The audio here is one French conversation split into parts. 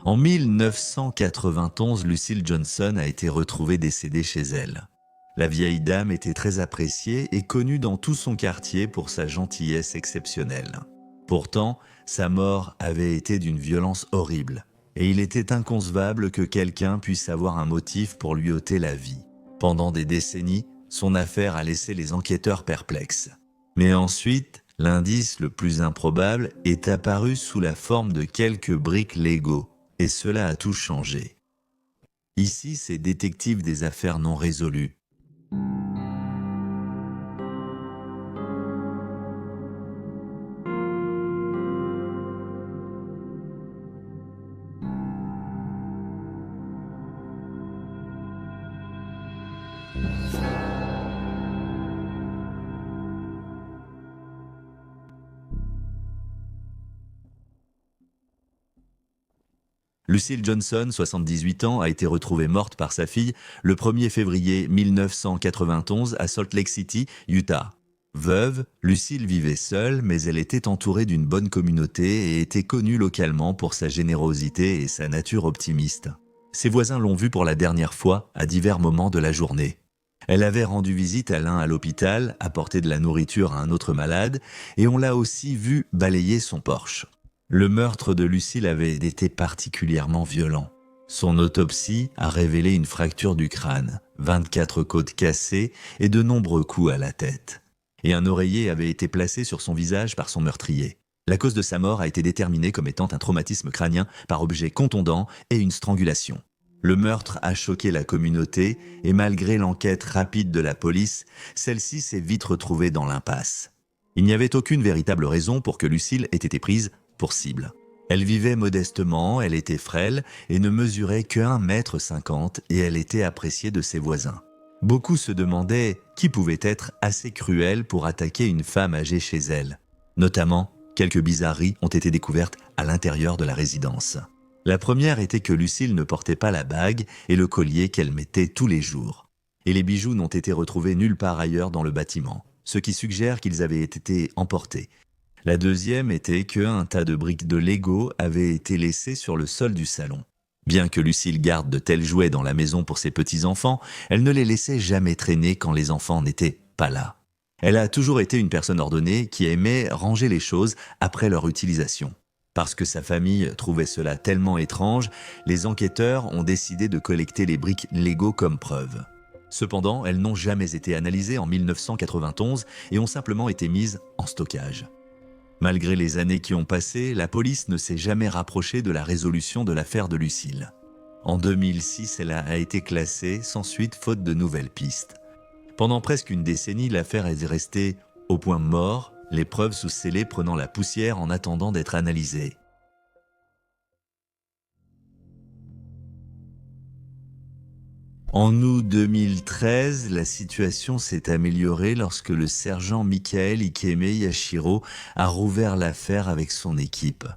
En 1991, Lucille Johnson a été retrouvée décédée chez elle. La vieille dame était très appréciée et connue dans tout son quartier pour sa gentillesse exceptionnelle. Pourtant, sa mort avait été d'une violence horrible, et il était inconcevable que quelqu'un puisse avoir un motif pour lui ôter la vie. Pendant des décennies, son affaire a laissé les enquêteurs perplexes. Mais ensuite, l'indice le plus improbable est apparu sous la forme de quelques briques Lego, et cela a tout changé. Ici, c'est détective des affaires non résolues. Lucille Johnson, 78 ans, a été retrouvée morte par sa fille le 1er février 1991 à Salt Lake City, Utah. Veuve, Lucille vivait seule, mais elle était entourée d'une bonne communauté et était connue localement pour sa générosité et sa nature optimiste. Ses voisins l'ont vue pour la dernière fois à divers moments de la journée. Elle avait rendu visite à l'un à l'hôpital, apporté de la nourriture à un autre malade, et on l'a aussi vue balayer son porche. Le meurtre de Lucille avait été particulièrement violent. Son autopsie a révélé une fracture du crâne, 24 côtes cassées et de nombreux coups à la tête. Et un oreiller avait été placé sur son visage par son meurtrier. La cause de sa mort a été déterminée comme étant un traumatisme crânien par objet contondant et une strangulation. Le meurtre a choqué la communauté et malgré l'enquête rapide de la police, celle-ci s'est vite retrouvée dans l'impasse. Il n'y avait aucune véritable raison pour que Lucille ait été prise pour cible. Elle vivait modestement, elle était frêle et ne mesurait que 1,50 m et elle était appréciée de ses voisins. Beaucoup se demandaient qui pouvait être assez cruel pour attaquer une femme âgée chez elle. Notamment, quelques bizarreries ont été découvertes à l'intérieur de la résidence. La première était que Lucille ne portait pas la bague et le collier qu'elle mettait tous les jours. Et les bijoux n'ont été retrouvés nulle part ailleurs dans le bâtiment, ce qui suggère qu'ils avaient été emportés. La deuxième était qu'un tas de briques de Lego avait été laissé sur le sol du salon. Bien que Lucille garde de tels jouets dans la maison pour ses petits-enfants, elle ne les laissait jamais traîner quand les enfants n'étaient pas là. Elle a toujours été une personne ordonnée qui aimait ranger les choses après leur utilisation. Parce que sa famille trouvait cela tellement étrange, les enquêteurs ont décidé de collecter les briques Lego comme preuve. Cependant, elles n'ont jamais été analysées en 1991 et ont simplement été mises en stockage. Malgré les années qui ont passé, la police ne s'est jamais rapprochée de la résolution de l'affaire de Lucille. En 2006, elle a été classée sans suite faute de nouvelles pistes. Pendant presque une décennie, l'affaire est restée au point mort, les preuves sous scellé prenant la poussière en attendant d'être analysées. En août 2013, la situation s'est améliorée lorsque le sergent Michael Ikeme Yashiro a rouvert l'affaire avec son équipe.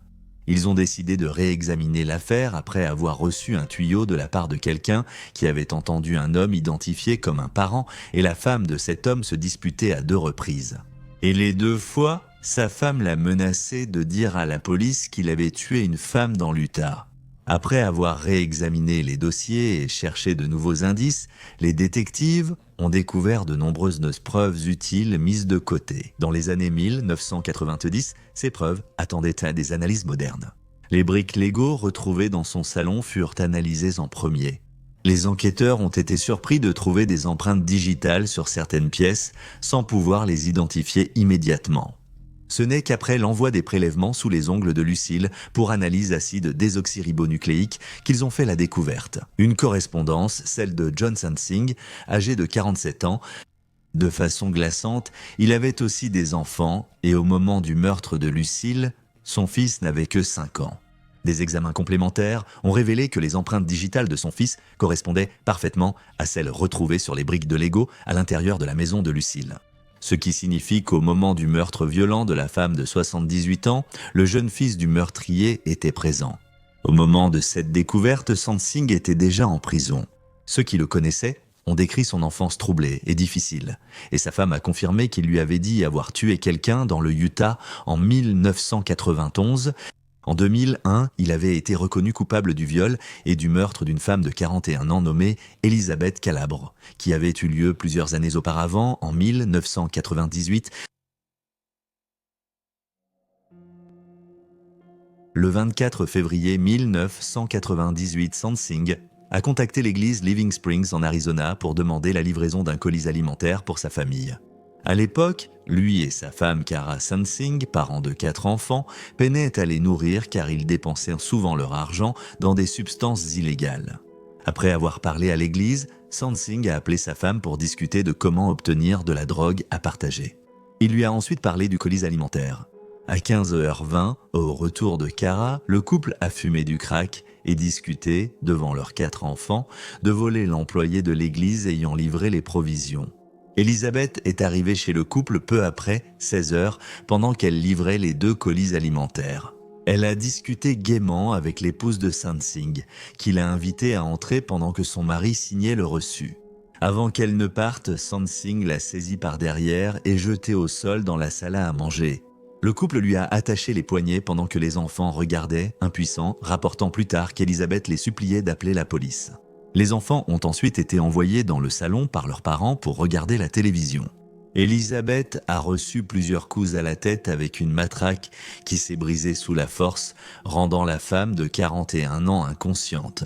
Ils ont décidé de réexaminer l'affaire après avoir reçu un tuyau de la part de quelqu'un qui avait entendu un homme identifié comme un parent et la femme de cet homme se disputer à 2 reprises. Et les 2 fois, sa femme l'a menacé de dire à la police qu'il avait tué une femme dans l'Utah. Après avoir réexaminé les dossiers et cherché de nouveaux indices, les détectives ont découvert de nombreuses preuves utiles mises de côté. Dans les années 1990, ces preuves attendaient à des analyses modernes. Les briques Lego retrouvées dans son salon furent analysées en premier. Les enquêteurs ont été surpris de trouver des empreintes digitales sur certaines pièces sans pouvoir les identifier immédiatement. Ce n'est qu'après l'envoi des prélèvements sous les ongles de Lucille pour analyse acide désoxyribonucléique qu'ils ont fait la découverte. Une correspondance, celle de John Sansing, âgé de 47 ans. De façon glaçante, il avait aussi des enfants et au moment du meurtre de Lucille, son fils n'avait que 5 ans. Des examens complémentaires ont révélé que les empreintes digitales de son fils correspondaient parfaitement à celles retrouvées sur les briques de Lego à l'intérieur de la maison de Lucille. Ce qui signifie qu'au moment du meurtre violent de la femme de 78 ans, le jeune fils du meurtrier était présent. Au moment de cette découverte, Sansing était déjà en prison. Ceux qui le connaissaient ont décrit son enfance troublée et difficile, et sa femme a confirmé qu'il lui avait dit avoir tué quelqu'un dans le Utah en 1991, En 2001, il avait été reconnu coupable du viol et du meurtre d'une femme de 41 ans nommée Elisabeth Calabre, qui avait eu lieu plusieurs années auparavant, en 1998. Le 24 février 1998, Sansing a contacté l'église Living Springs en Arizona pour demander la livraison d'un colis alimentaire pour sa famille. À l'époque, lui et sa femme Kara Sansing, parents de 4 enfants, peinaient à les nourrir car ils dépensaient souvent leur argent dans des substances illégales. Après avoir parlé à l'église, Sansing a appelé sa femme pour discuter de comment obtenir de la drogue à partager. Il lui a ensuite parlé du colis alimentaire. À 15h20, au retour de Kara, le couple a fumé du crack et discuté, devant leurs 4 enfants, de voler l'employé de l'église ayant livré les provisions. Elisabeth est arrivée chez le couple peu après 16h, pendant qu'elle livrait les 2 colis alimentaires. Elle a discuté gaiement avec l'épouse de Sansing, qui l'a invitée à entrer pendant que son mari signait le reçu. Avant qu'elle ne parte, Sansing l'a saisie par derrière et jetée au sol dans la salle à manger. Le couple lui a attaché les poignets pendant que les enfants regardaient, impuissants, rapportant plus tard qu'Elisabeth les suppliait d'appeler la police. Les enfants ont ensuite été envoyés dans le salon par leurs parents pour regarder la télévision. Elisabeth a reçu plusieurs coups à la tête avec une matraque qui s'est brisée sous la force, rendant la femme de 41 ans inconsciente.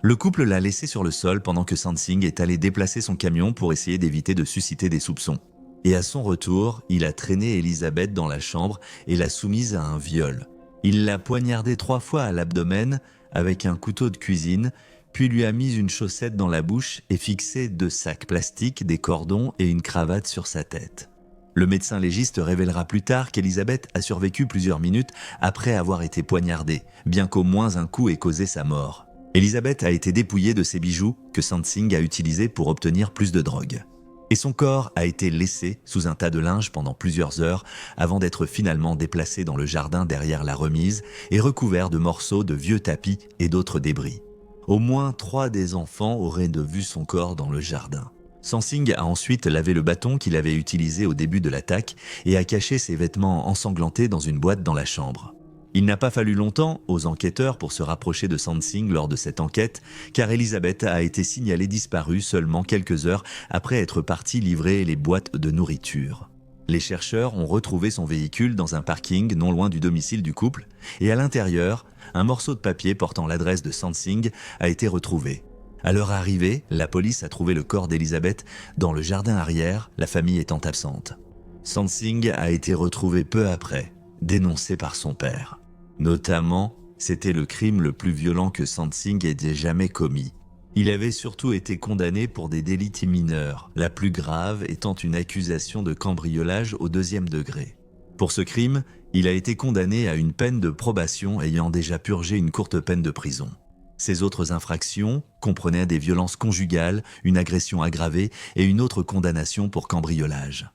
Le couple l'a laissée sur le sol pendant que Sansing est allé déplacer son camion pour essayer d'éviter de susciter des soupçons. Et à son retour, il a traîné Elisabeth dans la chambre et l'a soumise à un viol. Il l'a poignardée 3 fois à l'abdomen avec un couteau de cuisine, puis lui a mis une chaussette dans la bouche et fixé 2 sacs plastiques, des cordons et une cravate sur sa tête. Le médecin légiste révélera plus tard qu'Elisabeth a survécu plusieurs minutes après avoir été poignardée, bien qu'au moins un coup ait causé sa mort. Elisabeth a été dépouillée de ses bijoux que Sansing a utilisés pour obtenir plus de drogue. Et son corps a été laissé sous un tas de linge pendant plusieurs heures avant d'être finalement déplacé dans le jardin derrière la remise et recouvert de morceaux de vieux tapis et d'autres débris. Au moins 3 des enfants auraient vu son corps dans le jardin. Sansing a ensuite lavé le bâton qu'il avait utilisé au début de l'attaque et a caché ses vêtements ensanglantés dans une boîte dans la chambre. Il n'a pas fallu longtemps aux enquêteurs pour se rapprocher de Sansing lors de cette enquête, car Elisabeth a été signalée disparue seulement quelques heures après être partie livrer les boîtes de nourriture. Les chercheurs ont retrouvé son véhicule dans un parking non loin du domicile du couple, et à l'intérieur, un morceau de papier portant l'adresse de Sansing a été retrouvé. À leur arrivée, la police a trouvé le corps d'Elisabeth dans le jardin arrière, la famille étant absente. Sansing a été retrouvé peu après, dénoncé par son père. Notamment, c'était le crime le plus violent que Sansing ait jamais commis. Il avait surtout été condamné pour des délits mineurs, la plus grave étant une accusation de cambriolage au 2e degré. Pour ce crime, il a été condamné à une peine de probation ayant déjà purgé une courte peine de prison. Ses autres infractions comprenaient des violences conjugales, une agression aggravée et une autre condamnation pour cambriolage.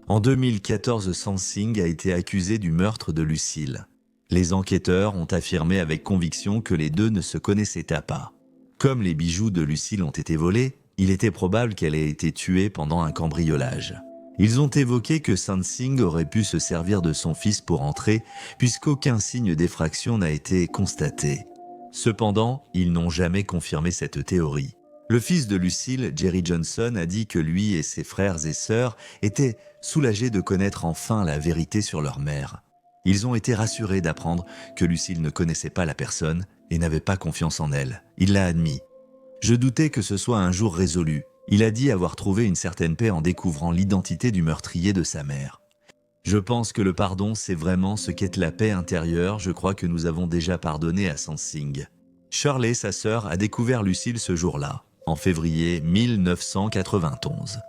En 2014, Sansing a été accusé du meurtre de Lucille. Les enquêteurs ont affirmé avec conviction que les 2 ne se connaissaient pas. Comme les bijoux de Lucille ont été volés, il était probable qu'elle ait été tuée pendant un cambriolage. Ils ont évoqué que Sansing aurait pu se servir de son fils pour entrer, puisqu'aucun signe d'effraction n'a été constaté. Cependant, ils n'ont jamais confirmé cette théorie. Le fils de Lucille, Jerry Johnson, a dit que lui et ses frères et sœurs étaient soulagés de connaître enfin la vérité sur leur mère. Ils ont été rassurés d'apprendre que Lucille ne connaissait pas la personne et n'avait pas confiance en elle. Il l'a admis. Je doutais que ce soit un jour résolu. Il a dit avoir trouvé une certaine paix en découvrant l'identité du meurtrier de sa mère. Je pense que le pardon, c'est vraiment ce qu'est la paix intérieure. Je crois que nous avons déjà pardonné à Sansing. Shirley, sa sœur, a découvert Lucille ce jour-là, en février 1991.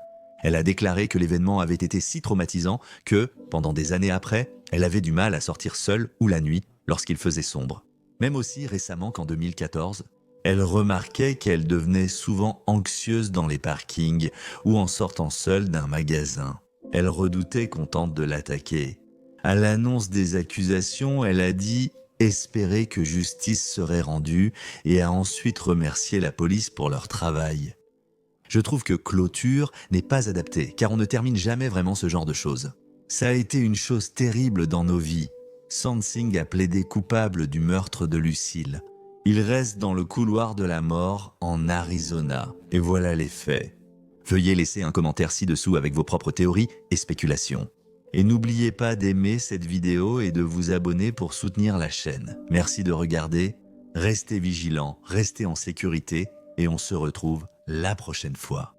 Elle a déclaré que l'événement avait été si traumatisant que, pendant des années après, elle avait du mal à sortir seule ou la nuit lorsqu'il faisait sombre. Même aussi récemment qu'en 2014, elle remarquait qu'elle devenait souvent anxieuse dans les parkings ou en sortant seule d'un magasin. Elle redoutait qu'on tente de l'attaquer. À l'annonce des accusations, elle a dit espérer que justice serait rendue et a ensuite remercié la police pour leur travail. Je trouve que clôture n'est pas adapté, car on ne termine jamais vraiment ce genre de choses. Ça a été une chose terrible dans nos vies. Sansing a plaidé coupable du meurtre de Lucille. Il reste dans le couloir de la mort en Arizona. Et voilà les faits. Veuillez laisser un commentaire ci-dessous avec vos propres théories et spéculations. Et n'oubliez pas d'aimer cette vidéo et de vous abonner pour soutenir la chaîne. Merci de regarder, restez vigilants, restez en sécurité et on se retrouve la prochaine fois.